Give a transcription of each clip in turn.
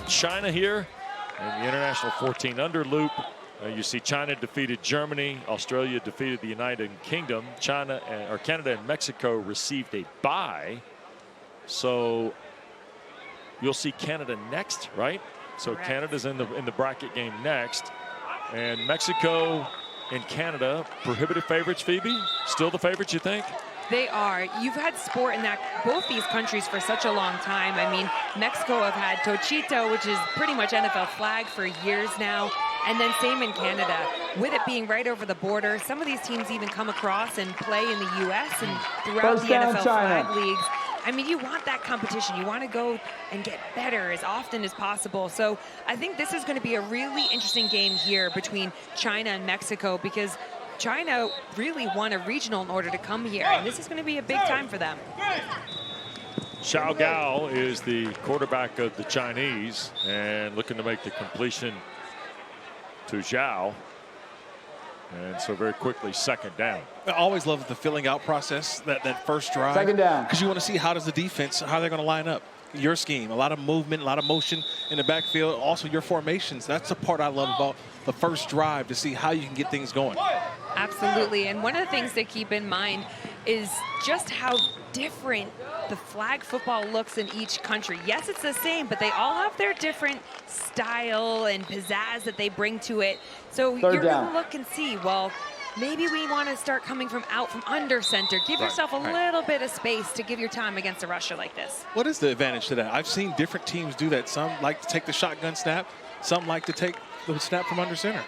China here in the International 14 under loop. You see China defeated Germany. Australia defeated the United Kingdom. Canada and Mexico received a bye. So you'll see Canada next, right? So Correct. Canada's in the bracket game next. And Mexico and Canada, prohibitive favorites, Phoebe? Still the favorites, you think? They are. You've had sport in both these countries for such a long time. I mean, Mexico have had Tochito, which is pretty much NFL flag for years now. And then same in Canada. With it being right over the border, some of these teams even come across and play in the U.S. and throughout the NFL flag leagues. I mean, you want that competition. You want to go and get better as often as possible. So I think this is going to be a really interesting game here between China and Mexico, because China really won a regional in order to come here, and this is going to be a big time for them. Xiao Gao is the quarterback of the Chinese and looking to make the completion to Zhao. And so very quickly, second down. I always love the filling out process, that first drive. Second down. Because you want to see how does the defense, how they're going to line up. Your scheme, a lot of movement, a lot of motion in the backfield. Also your formations. That's the part I love about the first drive, to see how you can get things going. Absolutely. And one of the things to keep in mind is just how different the flag football looks in each country. Yes, it's the same, but they all have their different style and pizzazz that they bring to it. So you're going to look and see, well, maybe we want to start coming from under center. Give yourself a little bit of space to give your time against a rusher like this. What is the advantage to that? I've seen different teams do that. Some like to take the shotgun snap. Some like to take the snap from under center.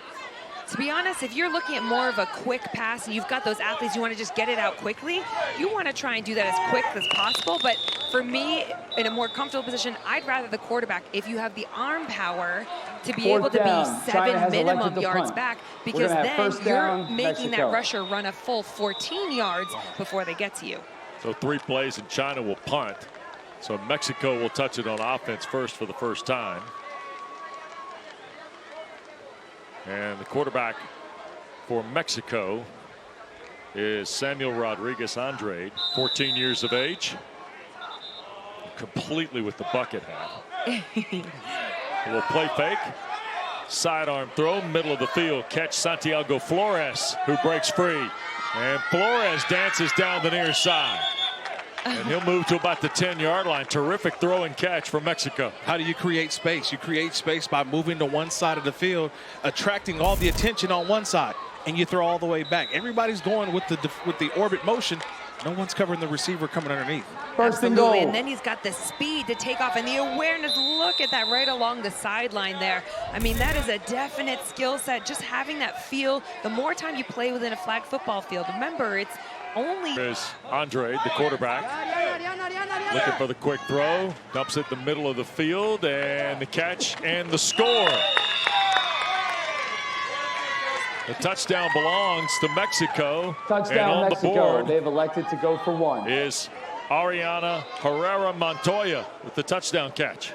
To be honest, if you're looking at more of a quick pass and you've got those athletes, you want to just get it out quickly, you want to try and do that as quick as possible. But for me, in a more comfortable position, I'd rather the quarterback, if you have the arm power, to be able to be 7 minimum yards back, because then you're making that rusher run a full 14 yards before they get to you. So 3 plays and China will punt. So Mexico will touch it on offense first for the first time. And the quarterback for Mexico is Samuel Rodriguez Andrade, 14 years of age. Completely with the bucket hat. A little play fake. Sidearm throw, middle of the field. Catch Santiago Flores, who breaks free. And Flores dances down the near side. And he'll move to about the 10-yard line. Terrific throw and catch from Mexico. How do you create space? You create space by moving to one side of the field, attracting all the attention on one side, and you throw all the way back. Everybody's going with the orbit motion. No one's covering the receiver coming underneath. Absolutely, and then he's got the speed to take off and the awareness. Look at that right along the sideline there. I mean, that is a definite skill set, just having that feel. The more time you play within a flag football field, remember, it's only... There's Andre, the quarterback, looking for the quick throw. Dumps it the middle of the field, and the catch and the score. The touchdown belongs to Mexico. Touchdown, and on Mexico. The board They've elected to go for 1. Is Ariana Herrera Montoya with the touchdown catch.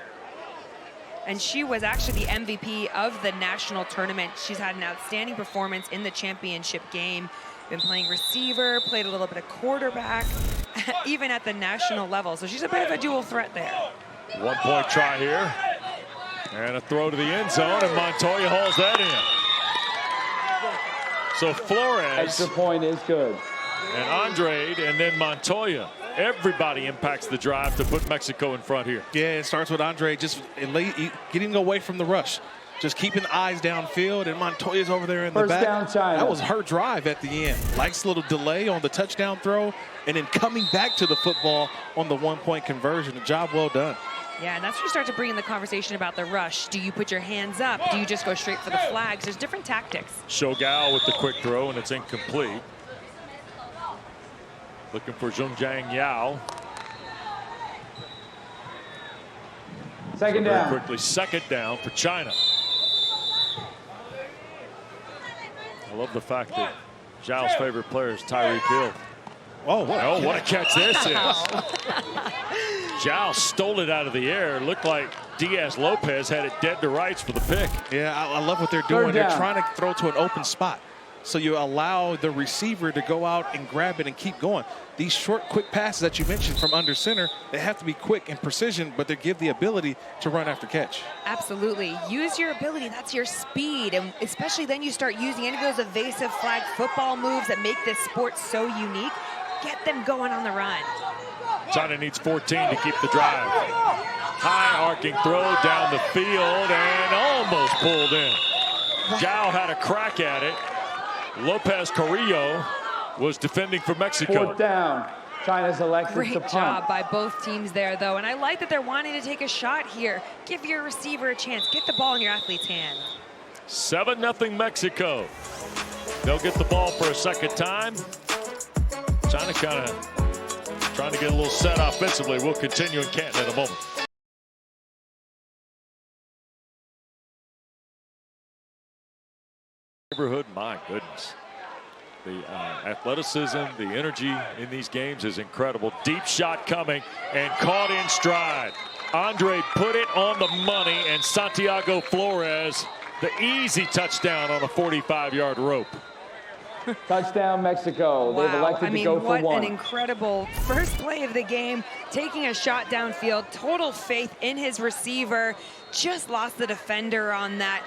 And she was actually the MVP of the national tournament. She's had an outstanding performance in the championship game. Been playing receiver, played a little bit of quarterback, even at the national level. So she's a bit of a dual threat there. 1-point try here. And a throw to the end zone, and Montoya hauls that in. So Flores. Extra point is good. And Andrade, and then Montoya. Everybody impacts the drive to put Mexico in front here. Yeah, it starts with Andre just getting away from the rush. Just keeping the eyes downfield, and Montoya's over there in the back. First down, China. That was her drive at the end. Nice little delay on the touchdown throw, and then coming back to the football on the 1-point conversion. A job well done. Yeah, and that's where you start to bring in the conversation about the rush. Do you put your hands up? Do you just go straight for the flags? There's different tactics. Shogal with the quick throw, and it's incomplete. Looking for Zhongjiang Yao. Second down. Very quickly, second down for China. I love the fact that Zhao's favorite player is Tyreek Hill. Oh, what a catch this is. Zhao stole it out of the air. Looked like Diaz Lopez had it dead to rights for the pick. Yeah, I love what they're doing. They're trying to throw to an open spot. So you allow the receiver to go out and grab it and keep going. These short, quick passes that you mentioned from under center, they have to be quick and precision, but they give the ability to run after catch. Absolutely. Use your ability. That's your speed. And especially then you start using any of those evasive flag football moves that make this sport so unique. Get them going on the run. China needs 14 to keep the drive. High arcing throw down the field and almost pulled in. Gao had a crack at it. Lopez Carrillo was defending for Mexico. 4th down. China's elected Great to punt. job by both teams there, though. And I like that they're wanting to take a shot here. Give your receiver a chance. Get the ball in your athlete's hand. 7-0 Mexico. They'll get the ball for a second time. China kind of trying to get a little set offensively. We'll continue in Canton in a moment. Neighborhood, my goodness. The athleticism, the energy in these games is incredible. Deep shot coming and caught in stride. Andre put it on the money, and Santiago Flores, the easy touchdown on a 45-yard rope. Touchdown, Mexico. They've elected to go for what 1. an incredible first play of the game. Taking a shot downfield, total faith in his receiver. Just lost the defender on that.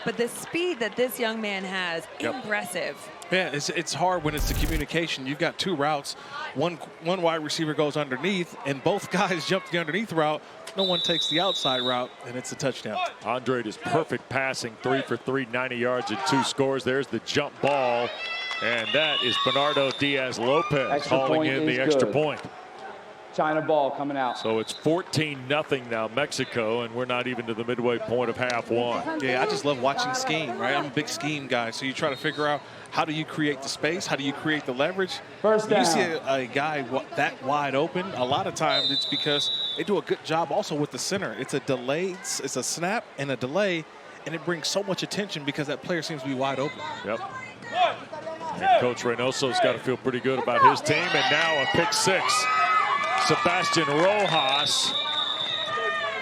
But the speed that this young man has, impressive. Yeah, it's hard when it's the communication. You've got 2 routes. One wide receiver goes underneath, and both guys jump the underneath route. No one takes the outside route, and it's a touchdown. Andre is perfect passing, 3 for 3, 90 yards and 2 scores. There's the jump ball, and that is Bernardo Diaz-Lopez Extra hauling point in the is extra good. point. China ball coming out. So it's 14-0 now Mexico, and we're not even to the midway point of half one. Yeah, I just love watching scheme, right? I'm a big scheme guy, so you try to figure out how do you create the space, how do you create the leverage. First When you down. see a guy that wide open, a lot of times it's because they do a good job also with the center. It's a snap and a delay, and it brings so much attention because that player seems to be wide open. Yep. And Coach Reynoso's got to feel pretty good about his team, and now a pick 6. Sebastian Rojas.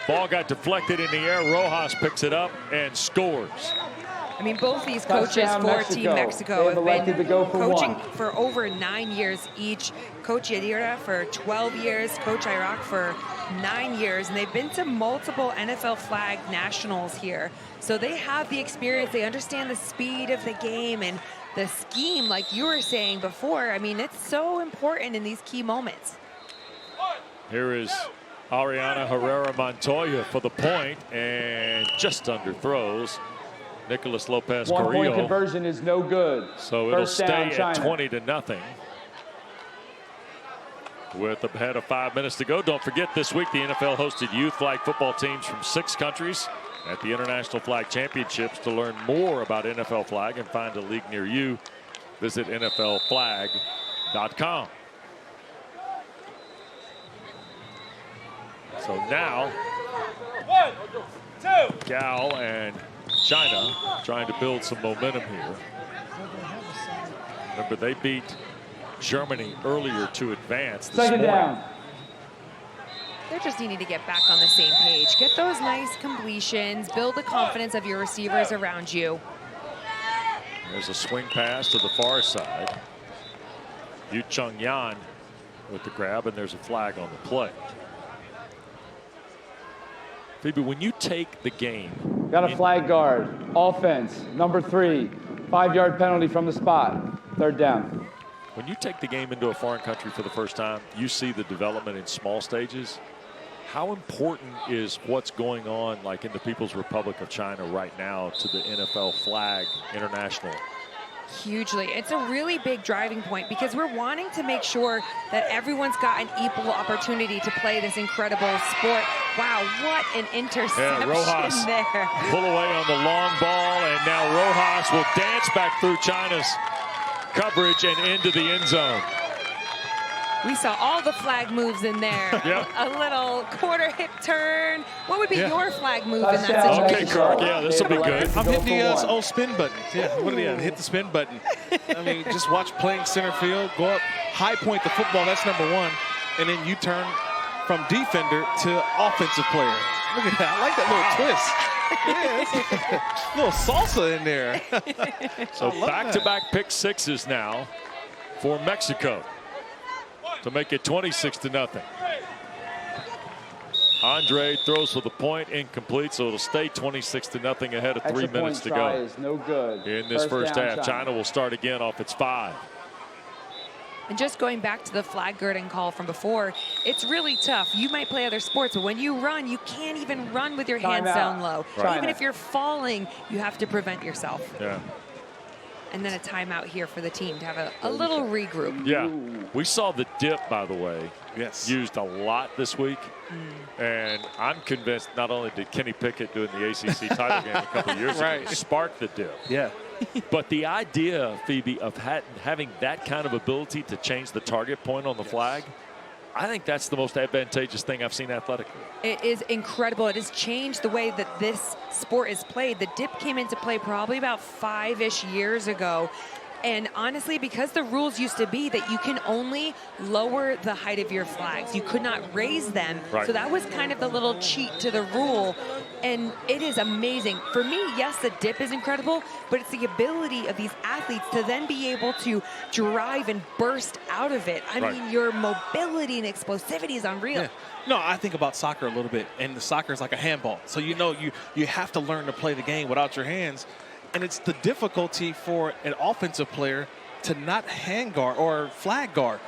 Ball got deflected in the air. Rojas picks it up and scores. I mean, both these coaches Touchdown, for Team Mexico They've elected have to go been for coaching 1. for over 9 years each. Coach Yadira for 12 years, Coach Iraq for 9 years, and they've been to multiple NFL flag nationals here. So they have the experience. They understand the speed of the game and the scheme, like you were saying before. I mean, it's so important in these key moments. Here is Ariana Herrera Montoya for the point, and just underthrows Nicholas Lopez 1 point Carrillo. conversion is no good. So it'll First down, stay China. at 20-0. With ahead of 5 minutes to go. Don't forget, this week the NFL hosted youth flag football teams from 6 countries at the International Flag Championships. To learn more about NFL flag and find a league near you, visit NFLflag.com. So now, Gao and China trying to build some momentum here. Remember, they beat Germany earlier to advance this Second morning. down. They're just needing to get back on the same page. Get those nice completions. Build the confidence of your receivers around you. There's a swing pass to the far side. Yu Chung Yan with the grab, and there's a flag on the play. Phoebe, when you take the game, Got a flag guard. Offense, number 3. 5-yard penalty from the spot. 3rd down. when you take the game into a foreign country for the first time, you see the development in small stages. How important is what's going on, like in the People's Republic of China right now, to the NFL flag international? Hugely. It's a really big driving point because we're wanting to make sure that everyone's got an equal opportunity to play this incredible sport. Wow, what an interception Rojas there. pull away on the long ball, and now Rojas will dance back through China's coverage and into the end zone. We saw all the flag moves in there. Yep. A little quarter hip turn. What would be your flag move in that Touchdown, situation? Okay, Kirk, yeah, this will be good. I'm hitting the old spin button. Yeah, what do you hit the spin button? I mean, just watch playing center field, go up, high point the football, that's number one, and then you turn from defender to offensive player. Look at that, I like that little twist. A little salsa in there. So back-to-back pick sixes now for Mexico to make it 26-0. Andre throws for the point, incomplete, so it'll stay 26-0 ahead of 3 minutes to go. Is no good. In this first down, half, China will start again off its 5. And just going back to the flag girding call from before, it's really tough. You might play other sports, but when you run, you can't even run with your hands down low. Right. Even if you're falling, you have to prevent yourself. Yeah. And then a timeout here for the team to have a little regroup. Yeah. We saw the dip, by the way, Yes. used a lot this week. And I'm convinced not only did Kenny Pickett do it in the ACC title game a couple of years ago, spark the dip. Yeah. But the idea, Phoebe, of having that kind of ability to change the target point on the flag, I think that's the most advantageous thing I've seen athletically. It is incredible. It has changed the way that this sport is played. The dip came into play probably about 5-ish years ago. And honestly, because the rules used to be that you can only lower the height of your flags, you could not raise them. Right. So that was kind of the little cheat to the rule. And it is amazing. For me, yes, the dip is incredible, but it's the ability of these athletes to then be able to drive and burst out of it. I mean, your mobility and explosivity is unreal. Yeah. No, I think about soccer a little bit, and the soccer is like a handball. So you have to learn to play the game without your hands. And it's the difficulty for an offensive player to not hand guard or flag guard.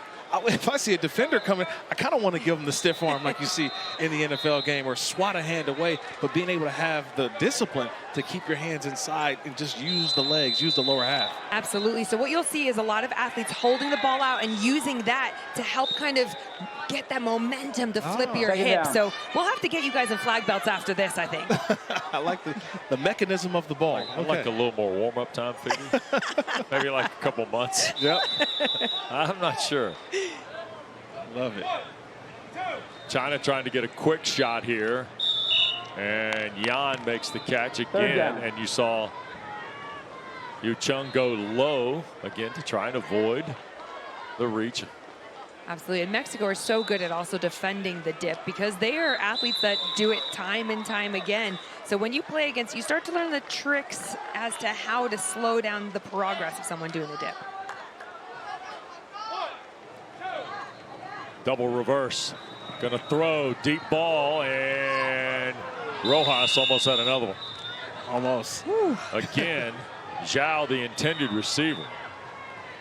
If I see a defender coming, I kind of want to give them the stiff arm like you see in the NFL game, or swat a hand away, but being able to have the discipline to keep your hands inside and just use the legs, use the lower half. Absolutely. So what you'll see is a lot of athletes holding the ball out and using that to help kind of get that momentum to flip your hip. So we'll have to get you guys in flag belts after this, I think. I like the mechanism of the ball. I'd like a little more warm-up time, Phoebe. Maybe like a couple months. Yep. I'm not sure. Love it. China trying to get a quick shot here. And Yan makes the catch again. And you saw Yu Chung go low again to try and avoid the reach. Absolutely. And Mexico are so good at also defending the dip because they are athletes that do it time and time again. So when you play against, you start to learn the tricks as to how to slow down the progress of someone doing the dip. Double reverse. Gonna throw deep ball, and Rojas almost had another one. Almost. Again, Zhao, the intended receiver.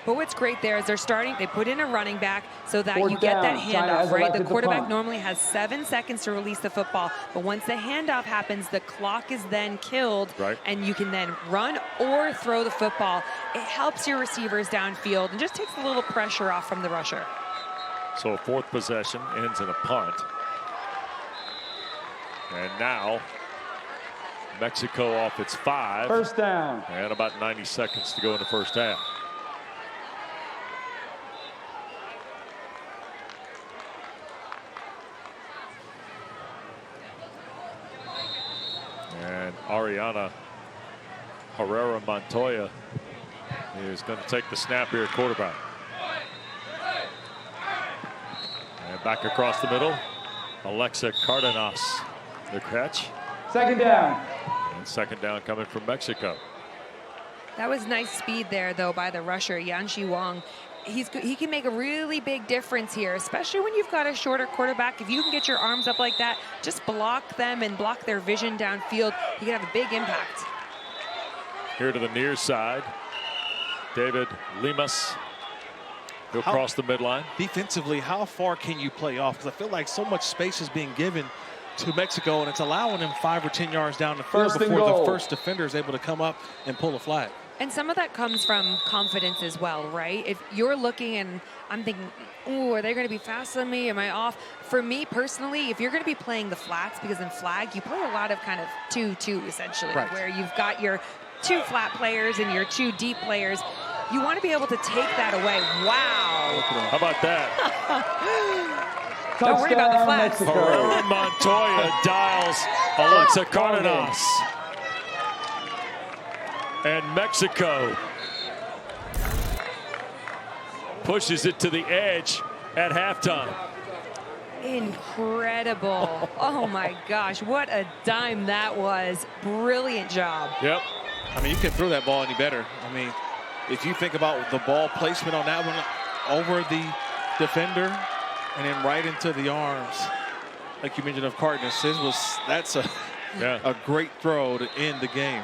But what's great there is they put in a running back so that Fourth you get that down. China handoff, has right? The elected to quarterback punt. normally has 7 seconds to release the football, but once the handoff happens, the clock is then killed, Right. and you can then run or throw the football. It helps your receivers downfield and just takes a little pressure off from the rusher. So a fourth possession ends in a punt. And now Mexico off its 5. First down. And about 90 seconds to go in the first half. And Ariana Herrera Montoya is going to take the snap here at quarterback. And back across the middle, Alexa Cardenas, the catch. Second down. And second down coming from Mexico. That was nice speed there, though, by the rusher, Yanxi Wang. He can make a really big difference here, especially when you've got a shorter quarterback. If you can get your arms up like that, just block them and block their vision downfield, you can have a big impact. Here to the near side, David Lemus. He'll cross the midline. Defensively, how far can you play off? Because I feel like so much space is being given to Mexico, and it's allowing them 5 or 10 yards down the field First and before the goal. first defender is able to come up and pull a flag. And some of that comes from confidence as well, right? If you're looking and I'm thinking, ooh, are they going to be faster than me? Am I off? For me personally, if you're going to be playing the flats, because in flag, you play a lot of kind of 2-2 essentially, Right. where you've got your 2 flat players and your 2 deep players. You want to be able to take that away. Wow. How about that? Don't worry about the Touchdown, flags. Mexico. Herrera Montoya dials Alexa Cardenas. And Mexico pushes it to the edge at halftime. Incredible. Oh my gosh, what a dime that was. Brilliant job. Yep. I mean, you can throw that ball any better. I mean, if you think about the ball placement on that one, over the defender and then right into the arms, like you mentioned, of Cardenas, that's a Yeah. great throw to end the game.